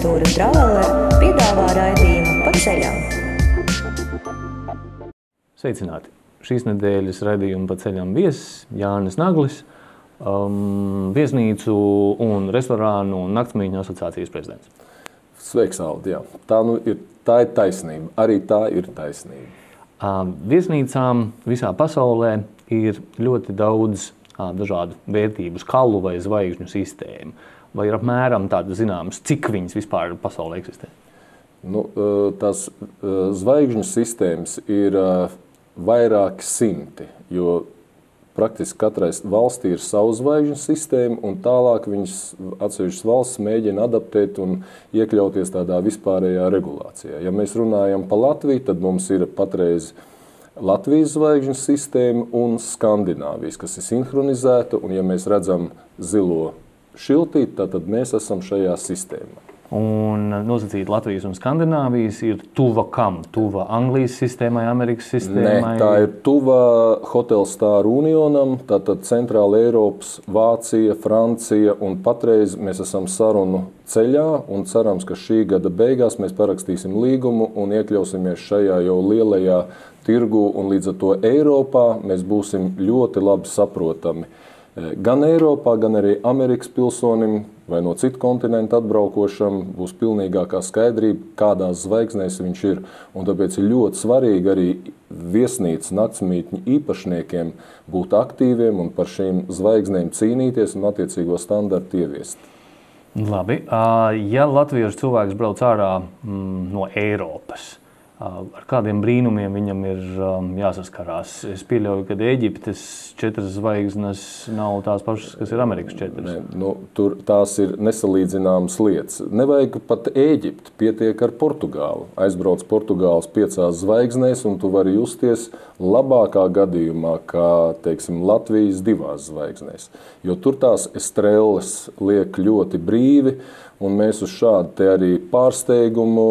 Aģentūra Traveller piedāvā raidījumu Pa ceļam. Sveicināti! Šīs nedēļas raidījumu Pa ceļam viesis Jānis Naglis, viesnīcu un restorānu un naktsmītņu asociācijas prezidents. Sveiks, Aldi, jā. Tā ir taisnība. Arī tā ir taisnība. Viesnīcām visā pasaulē ir ļoti daudz dažādu vērtību skalu vai zvaigžņu sistēmu. Vai ir apmēram tāda zināmas, cik viņas vispār pasaulē eksistē? Tās zvaigžņu sistēmas ir vairāki simti, jo praktiski katrai valstī ir savu zvaigžņu sistēmu, un tālāk viņas atsevišķas valsts mēģina adaptēt un iekļauties tādā vispārējā regulācijā. Ja mēs runājam pa Latviju, tad mums ir patreiz Latvijas zvaigžņu sistēma un Skandināvijas, kas ir sinhronizēta, un ja mēs redzam zilo šiltīti, tad mēs esam šajā sistēmā. Un nosacīt Latvijas un Skandināvijas ir tuva kam? Tuva Anglijas sistēmai, Amerikas sistēmai? Nē, tā ir tuva Hotel Star Unionam, tātad Centrāla Eiropas, Vācija, Francija, un patreiz mēs esam sarunu ceļā un cerams, ka šī gada beigās mēs parakstīsim līgumu un iekļausimies šajā jau lielajā tirgu, un līdz ar to Eiropā mēs būsim ļoti labi saprotami. Gan Eiropā, gan arī Amerikas pilsonim vai no citu kontinentu atbraukošam būs pilnīgākā skaidrība, kādās zvaigznēs viņš ir. Un tāpēc ir ļoti svarīgi arī viesnīcu naktsmītņu īpašniekiem būt aktīviem un par šīm zvaigznēm cīnīties un attiecīgo standartu ieviest. Labi. Ja latviešu cilvēks brauc ārā no Eiropas, ar kādiem brīnumiem viņam ir jāsaskarās? Es pieļauju, ka Ēģiptes 4 zvaigznes nav tās pašas, kas ir Amerikas 4. Tur tās ir nesalīdzināmas lietas. Nevajag pat Ēģipti, pietiek ar Portugālu. Aizbrauc Portugāles 5 zvaigznēs, un tu vari justies labākā gadījumā, kā, teiksim, Latvijas 2 zvaigznēs. Jo tur tās estrelles liek ļoti brīvi, un mēs uz šādu te arī pārsteigumu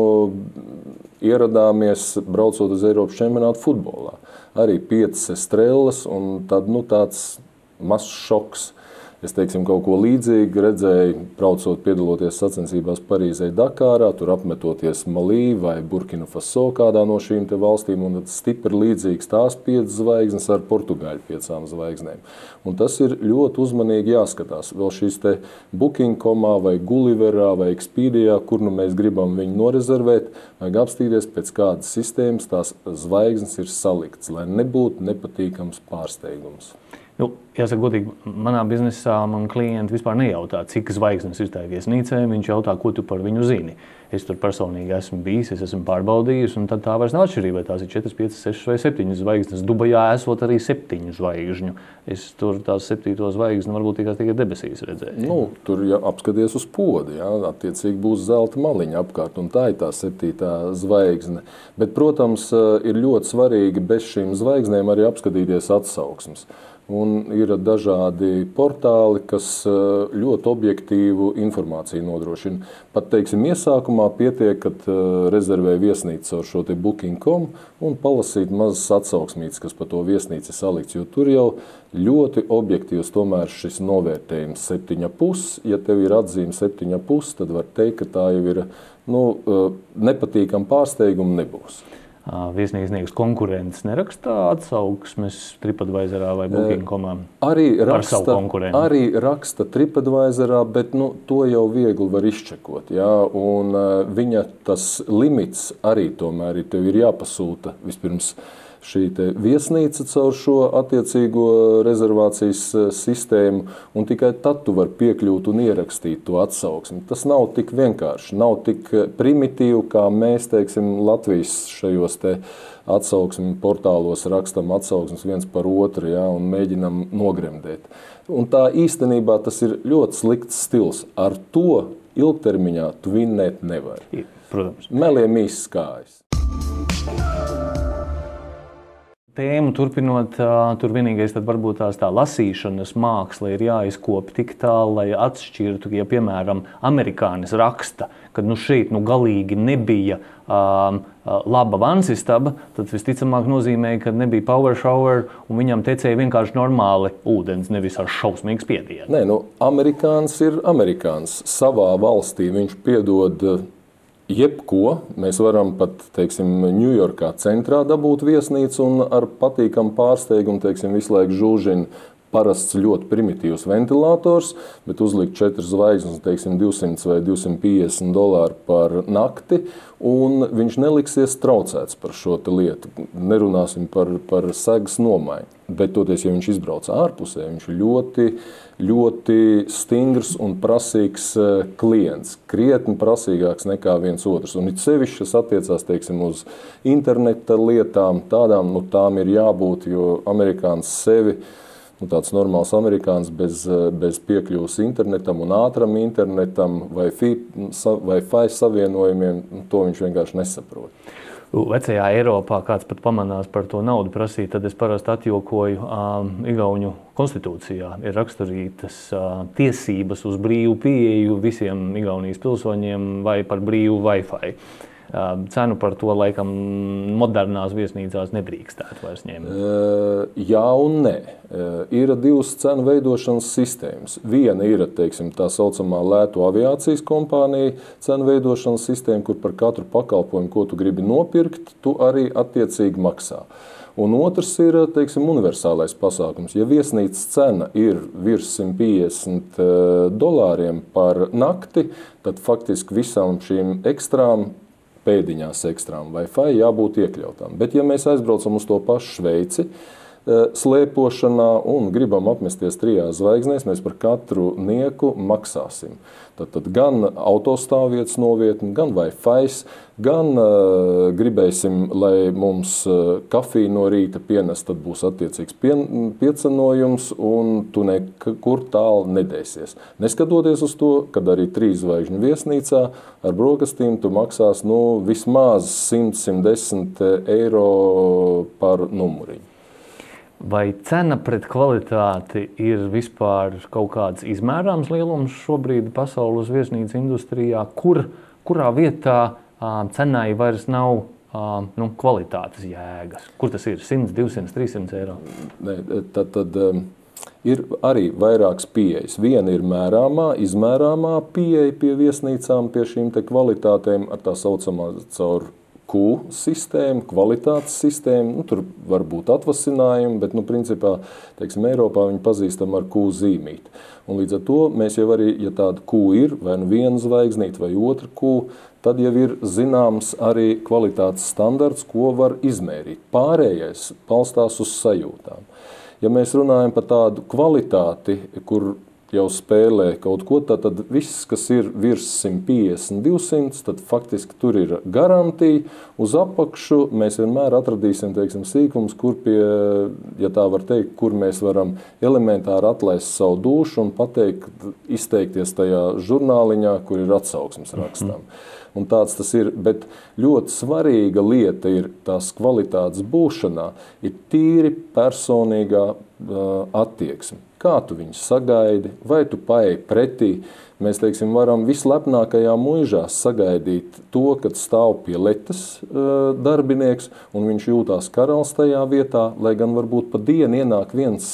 ieradāmies, braucot uz Eiropas čempionātu futbolā. Arī 5 estrelles, un tad tāds mazs šoks. Es teiksim, kaut ko līdzīgu redzēju, braucot piedaloties sacensībās Parīzē, Dakārā, tur apmetoties Malī vai Burkina Faso kādā no šīm te valstīm, un tad stipri līdzīgs tās 5 zvaigznes ar Portugāļu 5 zvaigznēm. Un tas ir ļoti uzmanīgi jāskatās. Vēl šīs te Booking.comā vai Gulliverā vai Expedia, kur nu mēs gribam viņu norezervēt, vajag apstīties pēc kādas sistēmas tās zvaigznes ir salikts, lai nebūtu nepatīkams pārsteigums. Jāsaka godīgi, manā biznesā man klienti vispār nejautā, cik zvaigznes ir tajā viesnīcē. Viņš jautā, ko tu par viņu zini. Es tur personīgi esmu bijis, es esmu pārbaudījis, un tad tā vairs nav atšķirība. Tās ir 4, 5, 6 vai 7 zvaigznes. Dubajā esot arī 7 zvaigžņu. Es tur tās 7. zvaigzni varbūt tikai debesīs redzēju. Tur apskaties uz podu, attiecīgi būs zelta maliņa apkārt, un tā ir tā 7. zvaigzne. Bet, protams, ir ļoti svarīgi bez šīm zvaigznēm arī apskatīties atsauksmes. Un ir dažādi portāli, kas ļoti objektīvu informāciju nodrošina. Pat, teiksim, iesākumā pietiek, kad rezervē viesnīcu ar šo te Booking.com un palasīt mazas atsauksmītes, kas pa to viesnīci salikts, jo tur jau ļoti objektīvs tomēr šis novērtējums 7,5. Ja tev ir atzīme 7,5, tad var teikt, ka tā jau ir nepatīkam pārsteigumu nebūs. Viesnīcnieks konkurents nerakstā atsauksmes TripAdvisorā vai Booking.comā par savu konkurentu? Arī raksta TripAdvisorā, bet to jau viegli var izčekot. Un viņa tas limits arī tomēr tev ir jāpasūta vispirms šī te viesnīca caur šo attiecīgo rezervācijas sistēmu, un tikai tad tu vari piekļūt un ierakstīt to atsauksmi. Tas nav tik vienkārši, nav tik primitīvi, kā mēs, teiksim, Latvijas šajos te atsauksmi portālos rakstam atsauksmes viens par otru, un mēģinam nogremdēt. Un tā īstenībā tas ir ļoti slikts stils. Ar to ilgtermiņā tu vinnēt nevari. Protams. Meliem īsts kājas. tēmu turpinot, tur vienīgais tad varbūt tā lasīšanas māksla ir jāizkopja tik tālu, lai atšķirtu, ja, piemēram, amerikānis raksta, ka šeit galīgi nebija laba vansistaba, tad visticamāk nozīmē, ka nebija power shower un viņam tecēja vienkārši normāli ūdens, nevis ar šausmīgu spiedienu. Nē, amerikāns ir amerikāns. Savā valstī viņš piedod jebko. Mēs varam pat, teiksim, Ņujorkā centrā dabūt viesnīcu un ar patīkamu pārsteigumu, teiksim, visu laiku žūžina parasts ļoti primitīvs ventilators, bet uzlikt 4 zvaigznes, teiksim, $200 vai $250 par nakti, un viņš neliksies traucēts par šo lietu. Nerunāsim par segas nomaiņu. Bet toties, ja viņš izbrauc ārpusē, viņš ir ļoti, ļoti stingrs un prasīgs klients. Krietni prasīgāks nekā viens otrs. Un it sevišķi, kas attiecās, teiksim, uz interneta lietām, tādām, tām ir jābūt, jo amerikāns sevi, tāds normāls amerikāns bez piekļuvas internetam un ātram internetam vai Wi-Fi savienojumiem, to viņš vienkārši nesaprot. Vecajā Eiropā kāds pat pamanās par to naudu prasīt, tad es parasti atjokoju Igauņu konstitūcijā. Ir raksturītas tiesības uz brīvu pieeju visiem Igaunijas pilsoņiem vai par brīvu Wi-Fi. Cenu par to, laikam, modernās viesnīcās nedrīkstētu vairs ņemt. Jā un nē. Ir divas cenu veidošanas sistēmas. Viena ir, teiksim, tā saucamā lētu aviācijas kompānija cenu veidošanas sistēma, kur par katru pakalpojumu, ko tu gribi nopirkt, tu arī attiecīgi maksā. Un otrs ir, teiksim, universālais pasākums. Ja viesnīcas cena ir virs $150 par nakti, tad faktiski visām šīm ekstrām, pēdiņās ekstrām Wi-Fi jābūt iekļautām. Bet ja mēs aizbraucam uz to pašu Šveici, slēpošanā un gribam apmesties 3 zvaigznēs, mēs par katru nieku maksāsim. Tad gan autostāvvietas novietni, gan Wi-Fi, gan gribēsim, lai mums kafiju no rīta pienes, tad būs attiecīgs piecenojums un tu nekur tālu nedēsies. Neskatoties uz to, kad arī 3 zvaigžņu viesnīcā ar brokastīm tu maksās vismaz 100–110 eiro par numuriņu. Vai cena pret kvalitāti ir vispār kaut kāds izmērāms lielums šobrīd pasaules viesnīcu industrijā? Kurā vietā cenai vairs nav kvalitātes jēgas? Kur tas ir? 100, 200, 300 eiro? Tad ir arī vairākas pieejas. Viena ir izmērāmā pieeja pie viesnīcām, pie šīm te kvalitātēm ar tā saucamā caur Q sistēmu, kvalitātes sistēmu. Tur var būt atvasinājumi, bet, principā, teiksim, Eiropā viņi pazīstam ar Q zīmīti. Un līdz ar to mēs jau arī, ja tāda Q ir, vai viena zvaigznīte vai otra Q, tad jau ir zināms arī kvalitātes standarts, ko var izmērīt. Pārējais balstās uz sajūtām. Ja mēs runājam par tādu kvalitāti, kur jau spēlē kaut ko, tad viss, kas ir virs 150, 200, tad faktiski tur ir garantija. Uz apakšu mēs vienmēr atradīsim, teiksim, sīkums, kur ja tā var teikt, kur mēs varam elementāri atlaist savu dušu un pateikt, izteikties tajā žurnāliņā, kur ir atsauksmes rakstām. Un tāds tas ir, bet ļoti svarīga lieta ir tās kvalitātes būšanā, ir tīri personīgā attieksme. Kā tu viņus sagaidi, vai tu paeji pretī. Mēs, teiksim, varam vislepnākajā muižā sagaidīt to, kad stāv pie letes darbinieks un viņš jūtās karalis tajā vietā, lai gan varbūt pa dienu ienāk viens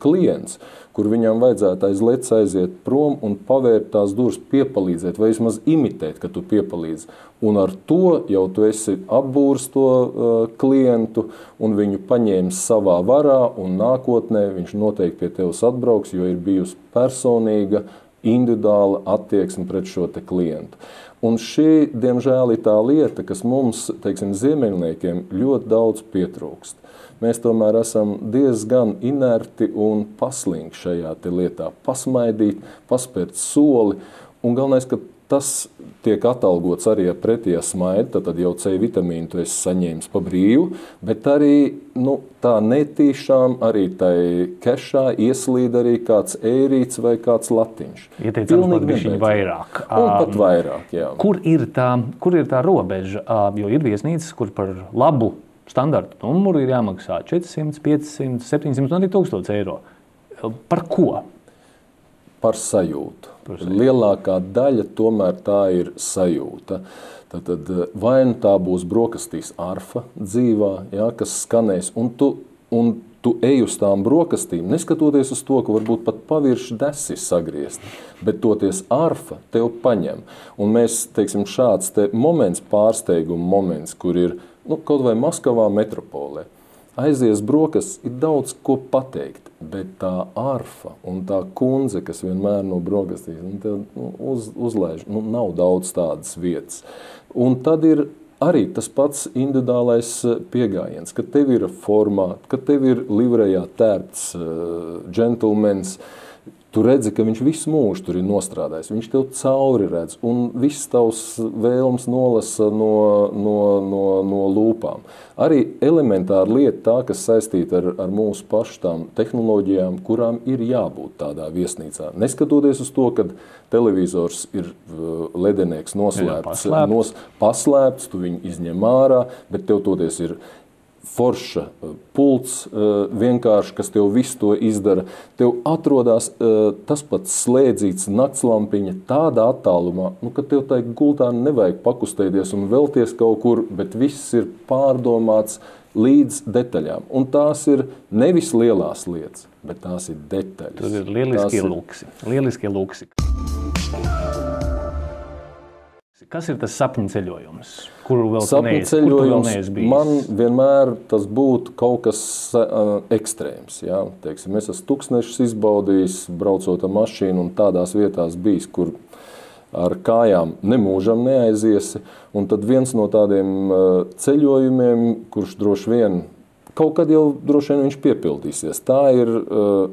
klients, kur viņam vajadzētu aiz letes aiziet prom un pavērt tās durvis, piepalīdzēt vai vismaz imitēt, ka tu piepalīdzi. Un ar to jau tu esi apbūris to klientu un viņu paņēmis savā varā un nākotnē viņš noteikti pie tevis atbrauks, jo ir bijusi personīga, individuāla attieksme pret šo te klientu. Un šī, diemžēl, ir tā lieta, kas mums, teiksim, ziemeļniekiem ļoti daudz pietrūkst. Mēs tomēr esam diezgan inerti un paslinki šajā te lietā. Pasmaidīt, paspērt soli, un galvenais, ka tas tiek atalgots arī ar pretī smaidu, tad jau C vitamīnu tu esi saņēmis pa brīvu, bet arī tā netīšām arī tai kešā ieslīd arī kāds eirīts vai kāds latiņš. Ieteicams pat bišķiņ vairāk. Un pat vairāk, jā. Kur ir tā robeža? Jo ir viesnīcas, kur par labu standarta numuru ir jāmaksā 400, 500, 700 un arī 1000 eiro. Par ko? Par sajūtu. Lielākā daļa tomēr tā ir sajūta. Tad vai nu tā būs brokastīs arfa dzīvā, ja, kas skanēs, un tu ej uz tām brokastīm, neskatoties uz to, ka varbūt pat pavirši desi sagriezt, bet toties arfa tev paņem. Un mēs, teiksim, šāds te moments, pārsteiguma moments, kur ir kaut vai Maskavā metropolē, aizies brokas, ir daudz ko pateikt, bet tā arfa un tā kundze, kas vienmēr no brokastīs, uzlaiž, nav daudz tādas vietas. Un tad ir arī tas pats individuālais piegājiens, kad tev ir formāti, kad tev ir livrejā tērpts džentlmenis, tu redzi, ka viņš visu mūžu tur ir nostrādājis, viņš tev cauri redz, un viss tavs vēlms nolasa no lūpām. Arī elementāra lieta tā, kas saistīta ar mūsu pašu tām tehnoloģijām, kurām ir jābūt tādā viesnīcā. Neskatoties uz to, ka televizors ir ledenieks noslēpts, paslēpts, tu viņu izņem ārā, bet tev toties ir forša pults, vienkārši, kas tev visu to izdara. Tev atrodas tas pats slēdzīts naktslampiņa tādā attālumā, ka tev tai gultā nevajag pakustēties un velties kaut kur, bet viss ir pārdomāts līdz detaļām. Un tās ir nevis lielās lietas, bet tās ir detaļas. Tur ir lieliskie luksi. Kas ir tas sapņu ceļojums? Kuru vēl neesi bijis? Man vienmēr tas būtu kaut kas ekstrēms. Ja? Teiksim, es esmu tūkstnešus izbaudījis, braucot ar mašīnu un tādās vietās bijis, kur ar kājām nemūžam neaiziesi. Un tad viens no tādiem ceļojumiem, kurš droši vien, kaut kad jau droši vien viņš piepildīsies, tā ir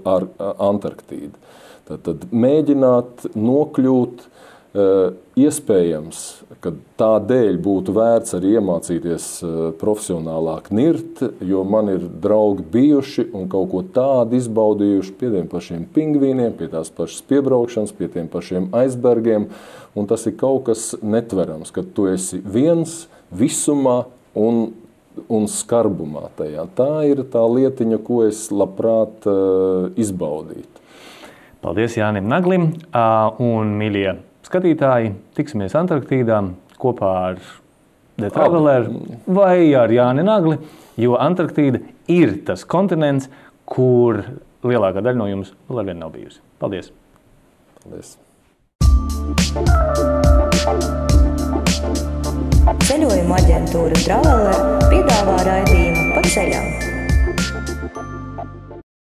ar Antarktīdu. Tad mēģināt nokļūt, iespējams, ka tā dēļ būtu vērts arī iemācīties profesionālāk nirt, jo man ir draugi bijuši un kaut ko tādu izbaudījuši pie tiem pašiem pingvīniem, pie tās pašas piebraukšanas, pie tiem pašiem aizbergiem, un tas ir kaut kas netverams, kad tu esi viens visumā un skarbumā tajā. Tā ir tā lietiņa, ko es labprāt izbaudītu. Paldies Jānim Naglim un mīļie skatītāji, tiksimies Antarktīdā kopā ar The Traveler vai ar Jāni Nagli, jo Antarktīda ir tas kontinents, kur lielākā daļa no jums vēl arvien nav bijusi. Paldies! Paldies! Ceļojuma aģentūra Traveler piedāvā raidījumu Pa ceļam.